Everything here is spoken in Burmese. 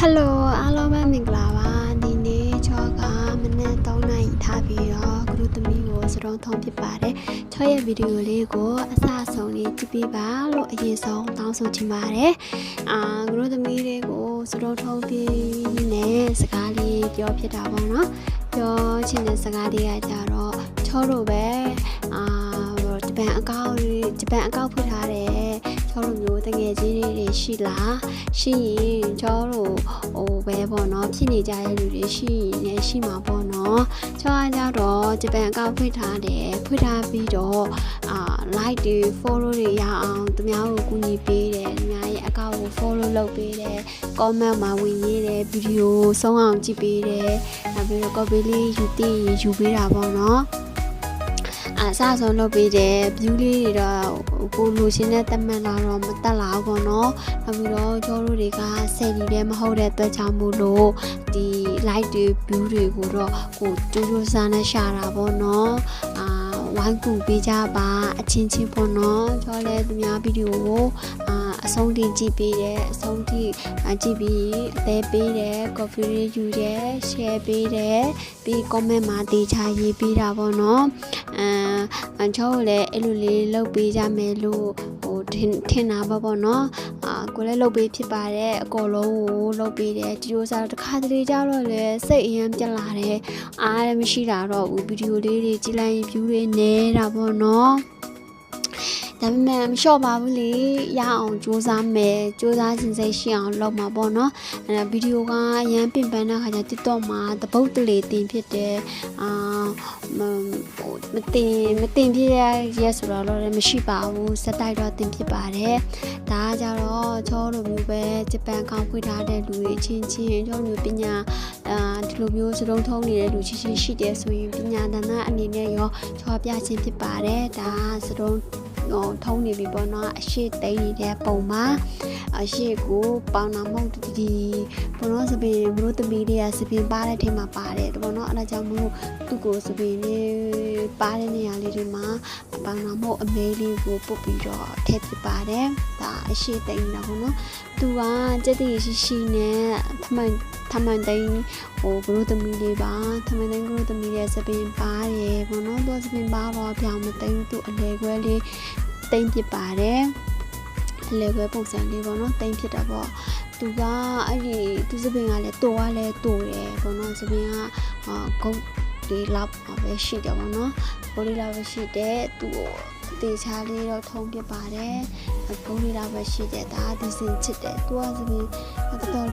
Hello အားလုံးပဲမင်္ဂလာပါဒီနေ့ချောကမနေ့3နာရီထားပြီးတော့ဂရုသမီးကိုစတုံးထုံးဖြစ်ပါတယ်ချောရဲ့ဗီဒီယိုလေးကိုအစအဆုံးလေးကြည့်ပေးပါလို့အရင်ဆုံးတောင်းဆိုချင်ပါတယ်ဂရုသမီးလေးကိုစတုံးထုံးပြီးနဲ့စကားလေးပြောဖြစ်တာပေါ့နော်ပြောချင်တဲ့စကားလေးကကြတော့ချောတို့ပဲဂျပန်အကောင့်ဖွင့်ထားတယ်ချောတို့မျိုးတငယ်ချင်းတွေရှိလားရှိရင်ချောတို့ပဲပေါ့နော်ဖြစ်နေကြတဲ့လူတွေရှိရင်ရှိမှာပေါ့နော်ချောကကြတော့ဂျပန်အကောင့်ဖွင့်ထားတယ်ဖွင့်ထားပြီးတော့like တွေ follow တွေရအောင်သူများကိုကူညီပေးတယ်သူများရဲ့အကောင့်ကို follow လုပ်ပေးတယ် comment မှာဝင်ရေးတယ်ဗီဒီယိုဆုံးအောင်ကြည့်ပေးတယ်နောက်ပြီးတော့ copy လေးယူပေးတာပေါ့နော်အစားဆုံးလုပ်ပေးတယ် view လေးတွေတော့ကိုလိုချင်တဲ့တက်မှန်လာတော့မတက်လာဘူးပေါ့နော်နောက်ပြီးတော့ကျိုးတို့တွေကဆယ်ကြီးလည်းမဟုတ်တဲ့အတွက်ကြောင့်မို့လို့ဒီ like တွေ view တွေကိုတော့ကိုကျိုးစားနဲ့ရှာတာပေါ့နော်ဝိုင်းကူပေးကြပါအချင်းချင်းပေါ့နော်ကျိုးလည်းသူများဗီဒီယိုကိုအဆုံးထိကြည့်ပေးတယ်အဆုံးထိကြည့်ပြီးအသေးပေးတယ် coffee လေးယူတယ် share ပေးတယ်ပြီး comment မှာတေချာရေးပေးတာပေါ့နော်ချောလည်းအဲ့လိုလေးလုပ်ပေးကြမယ်လို့ထင်တာပေါ့နော်ကိုလည်းလုပ်ပေးဖြစ်ပါတယ်အကုန်လုံးကိုလုပ်ပေးတယ်ဒီလိုစားတခါတလေကြတော့လေစိတ်အရင်ပြက်လာတယ်အားလည်းမရှိတာတော့ဘူးဗီဒီယိုလေးတွေကြည့်လိုက်ရင် view တွေနေတာပေါ့နော်ဒါပေမဲ့မလျှော့ပါဘူးလေရအောင်စူးစမ်းမယ်စူးစမ်းစဉ်စိတ်ရှိအောင်လုပ်မှာပေါ့နော်အဲ့ဗီဒီယိုကအရန်ပင်ပန်းတဲ့ခါကျ TikTok မှာတပုတ်တလေတင်ဖြစ်တယ်မတင်ဖြစ်ရဲဆိုတော့လည်းမရှိပါဘူးစက်တိုက်တော့တင်ဖြစ်ပါတယ်ဒါကကြတော့ချောလိုမျိုးပဲဂျပန်ကောင်ဖွင့်ထားတဲ့လူတွေချင်းချောလိုမျိုးပညာဒီလိုမျိုးစတုံးထုံးနေတဲ့လူချင်းရှိတယ်ဆိုရင်ပညာတနာအနေနဲ့ရောချောပြချင်းဖြစ်ပါတယ်ဒါစတုံးထုံးနေပြီပေါ့နော်အရှိသိနေတဲ့ပုံမှာအရှိကိုပေါင်နာမုတ်ဒီပေါ့နော်စပင်မလို့တမီလေးကစပင်ပါတဲ့ထဲမှာပါတယ်ပေါ့နော်အဲ့ဒါကြောင့်မလို့သူ့ကိုစပင်လေးပါတဲ့နေရာလေးတွေမှာပေါင်နာမုတ်အမဲလေးကိုပုတ်ပြီးတော့ထည့်ပြပါတယ်ဒါအရှိသိနေတာပေါ့နော်သူကစက်တည်ရှိနဲ့ထမန်တိုင်းဘလို့တမီလေးပါထမန်တိုင်းကလို့တမီရဲ့စပင်ပါတယ်ပေါ့နော်သူစပင်ပါတော့ပြောင်းမသိဘူးသူအလဲခွဲလေးတိမ့်ဖြစ်ပါတယ်အလဲခွဲပုံစံလေးပေါ့နော်တိမ့်ဖြစ်တာပေါ့သူကအဲ့ဒီသူစပင်ကလည်းတိုးတယ်ပေါ့နော်စပင်ကဂုတ်လေးလောက်ပဲရှိတယ်ပေါ့နော်ဂုတ်လေးလောက်ပဲရှိတယ်သူတေချာလေးတော့ထုံးပြပါတယ်ဂုတ်လေးလောက်ပဲရှိတယ်ဒါဒီစင်ချစ်တယ်သူကစပင်တော်